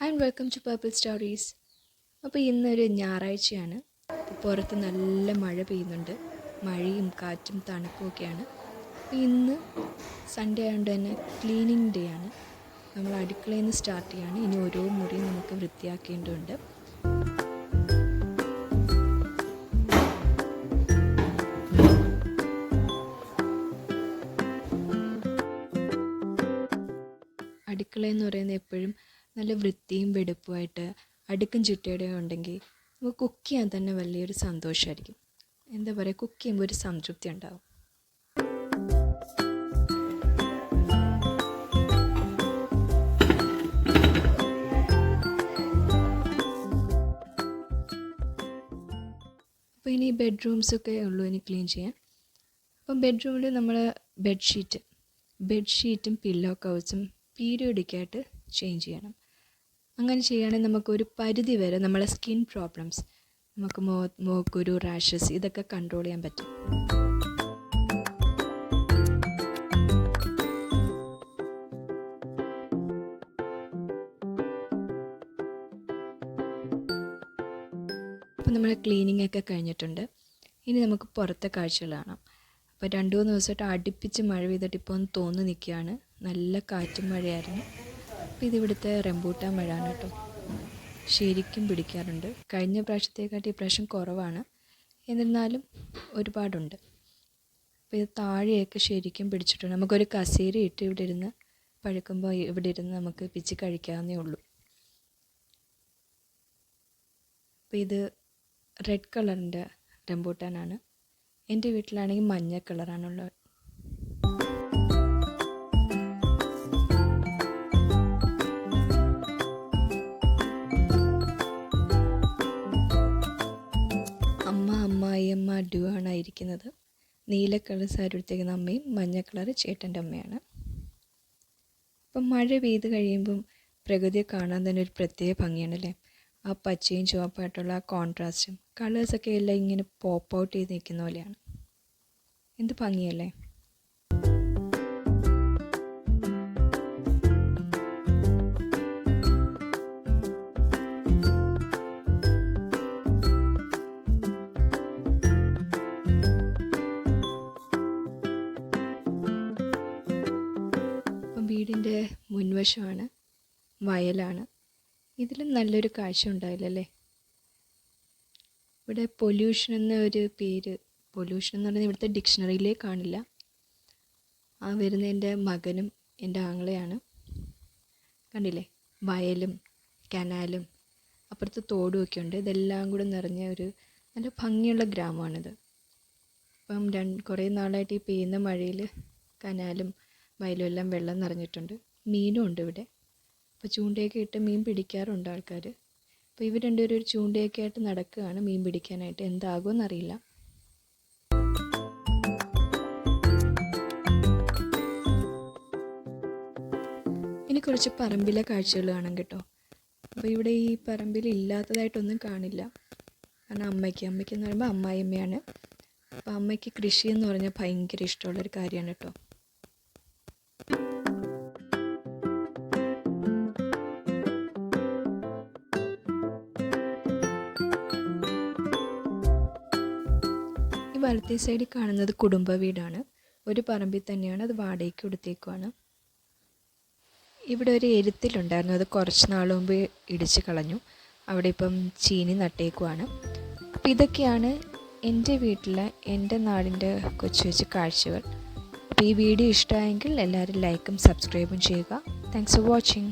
Hi and welcome to purple stories. അപ്പോൾ ഇന്നൊരു ഞായറാഴ്ചയാണ്. പുറത്ത് നല്ല മഴ പെയ്യുന്നുണ്ട്. മഴയും കാറ്റും തണുപ്പും ഒക്കെയാണ്. ഇന്ന് സൺഡേ ആയതുകൊണ്ട് തന്നെ ക്ലീനിങ് ഡേ ആണ്. നമ്മൾ അടുക്കളയിൽ നിന്ന് സ്റ്റാർട്ട് ചെയ്യാണ്. ഇനി ഓരോ മുറിയും നമുക്ക് വൃത്തിയാക്കേണ്ടതുണ്ട്. അടുക്കളയെന്ന് പറയുന്നത് എപ്പോഴും നല്ല വൃത്തിയും വെടുപ്പുമായിട്ട് അടുക്കും ചിട്ടയുടെയും ഉണ്ടെങ്കിൽ നമുക്ക് കുക്ക് ചെയ്യാൻ തന്നെ വലിയൊരു സന്തോഷമായിരിക്കും. എന്താ പറയുക, കുക്ക് ചെയ്യുമ്പോൾ ഒരു സംതൃപ്തി ഉണ്ടാവും. അപ്പോൾ ഇനി ബെഡ്റൂംസൊക്കെ ഉള്ളൂ ഇനി ക്ലീൻ ചെയ്യാൻ. അപ്പം ബെഡ്റൂമിൽ നമ്മൾ ബെഡ്ഷീറ്റും പില്ലോ കവേഴ്സും പീരിയോഡിക്കായിട്ട് ചേഞ്ച് ചെയ്യണം. അങ്ങനെ ചെയ്യുകയാണെങ്കിൽ നമുക്കൊരു പരിധി വരെ നമ്മളെ സ്കിൻ പ്രോബ്ലംസ്, നമുക്ക് മോക്കുരു, റാഷസ് ഇതൊക്കെ കൺട്രോൾ ചെയ്യാൻ പറ്റും. അപ്പോൾ നമ്മൾ ക്ലീനിങ് ഒക്കെ കഴിഞ്ഞിട്ടുണ്ട്. ഇനി നമുക്ക് പുറത്തെ കാഴ്ചകൾ കാണാം. അപ്പോൾ 2-3 ദിവസമായിട്ട് അടുപ്പിച്ച് മഴ പെയ്തിട്ട് ഇപ്പോൾ ഒന്ന് തോന്നി നിൽക്കുകയാണ്. നല്ല കാറ്റും മഴയായിരുന്നു. അപ്പോൾ ഇതിവിടുത്തെ റംബൂട്ടാൻ മഴയാണ് കേട്ടോ. ശരിക്കും പിടിക്കാറുണ്ട്. കഴിഞ്ഞ പ്രാവശ്യത്തെക്കാട്ടി ഇപ്രാവശ്യം കുറവാണ്, എന്നിരുന്നാലും ഒരുപാടുണ്ട്. അപ്പോൾ ഇത് താഴെയൊക്കെ ശരിക്കും പിടിച്ചിട്ടുണ്ട്. നമുക്കൊരു കസേര ഇട്ട് ഇവിടെ ഇരുന്ന് പഴുക്കുമ്പോൾ ഇവിടെ ഇരുന്ന് നമുക്ക് പിച്ച് കഴിക്കാവുന്നേ ഉള്ളൂ. അപ്പോൾ ഇത് റെഡ് കളറിൻ്റെ റംബൂട്ടാനാണ്. എൻ്റെ വീട്ടിലാണെങ്കിൽ മഞ്ഞ കളറാണുള്ളത്. അമ്മായിയമ്മ ഡ്യൂ ആണ് ഇരിക്കുന്നത്. നീല കളർ സാരി എടുത്തേക്കുന്ന അമ്മയും മഞ്ഞ കളർ ചേട്ടൻ്റെ അമ്മയാണ്. അപ്പം മഴ പെയ്ത് കഴിയുമ്പം പ്രകൃതിയെ കാണാൻ തന്നെ ഒരു പ്രത്യേക ഭംഗിയാണല്ലേ. ആ പച്ചയും ചുവപ്പായിട്ടുള്ള ആ കോൺട്രാസ്റ്റും കളേഴ്സൊക്കെ എല്ലാം ഇങ്ങനെ പോപ്പ് ഔട്ട് ചെയ്ത് നിൽക്കുന്ന പോലെയാണ്. എന്ത് ഭംഗിയല്ലേ. വീടിൻ്റെ മുൻവശമാണ്, വയലാണ്. ഇതിലും നല്ലൊരു കാഴ്ച ഉണ്ടാവില്ലല്ലേ. ഇവിടെ പൊല്യൂഷൻ എന്ന ഒരു പേര്, പൊല്യൂഷൻ എന്ന് പറയുന്നത് ഇവിടുത്തെ ഡിക്ഷണറിയിലേ കാണില്ല. ആ വരുന്ന എൻ്റെ മകനും എൻ്റെ ആങ്ങളെയാണ്. കണ്ടില്ലേ, വയലും കനാലും അപ്പുറത്ത് തോടും ഒക്കെ ഉണ്ട്. ഇതെല്ലാം കൂടെ നിറഞ്ഞ ഒരു നല്ല ഭംഗിയുള്ള ഗ്രാമമാണിത്. അപ്പം കുറേ നാളായിട്ട് ഈ പെയ്യുന്ന മഴയിൽ കനാലും വയലും എല്ലാം വെള്ളം നിറഞ്ഞിട്ടുണ്ട്. മീനും ഉണ്ട് ഇവിടെ. അപ്പോൾ ചൂണ്ടയൊക്കെ ഇട്ട് മീൻ പിടിക്കാറുണ്ട് ആൾക്കാർ. അപ്പോൾ ഇവർ രണ്ടുപേരും ഒരു ചൂണ്ടയൊക്കെ ആയിട്ട് നടക്കുകയാണ് മീൻ പിടിക്കാനായിട്ട്. എന്താകുമെന്നറിയില്ല. ഇനി കുറച്ച് പറമ്പിലെ കാഴ്ചകൾ കാണാം കേട്ടോ. അപ്പോൾ ഇവിടെ ഈ പറമ്പിൽ ഇല്ലാത്തതായിട്ടൊന്നും കാണില്ല. കാരണം അമ്മയ്ക്ക് എന്ന് പറയുമ്പോൾ അമ്മായിയമ്മയാണ്. അപ്പോൾ അമ്മയ്ക്ക് കൃഷി എന്ന് പറഞ്ഞാൽ ഭയങ്കര ഇഷ്ടമുള്ളൊരു കാര്യമാണ് കേട്ടോ. ഈ വലത്തേ സൈഡിൽ കാണുന്നത് കുടുംബ വീടാണ്. ഒരു പറമ്പിൽ തന്നെയാണ്, അത് വാടകയ്ക്ക് കൊടുത്തേക്കുവാണ്. ഇവിടെ ഒരു എരുത്തിലുണ്ടായിരുന്നു, അത് കുറച്ച് നാൾ മുമ്പ് ഇടിച്ച് കളഞ്ഞു. അവിടെ ഇപ്പം ചീനി നട്ടേക്കുവാണ്. അപ്പോൾ ഇതൊക്കെയാണ് എൻ്റെ വീട്ടിലെ, എൻ്റെ നാടിൻ്റെ കൊച്ചു കൊച്ചു കാഴ്ചകൾ. അപ്പോൾ ഈ വീഡിയോ ഇഷ്ടമായെങ്കിൽ എല്ലാവരും ലൈക്കും സബ്സ്ക്രൈബും ചെയ്യുക. Thanks for watching.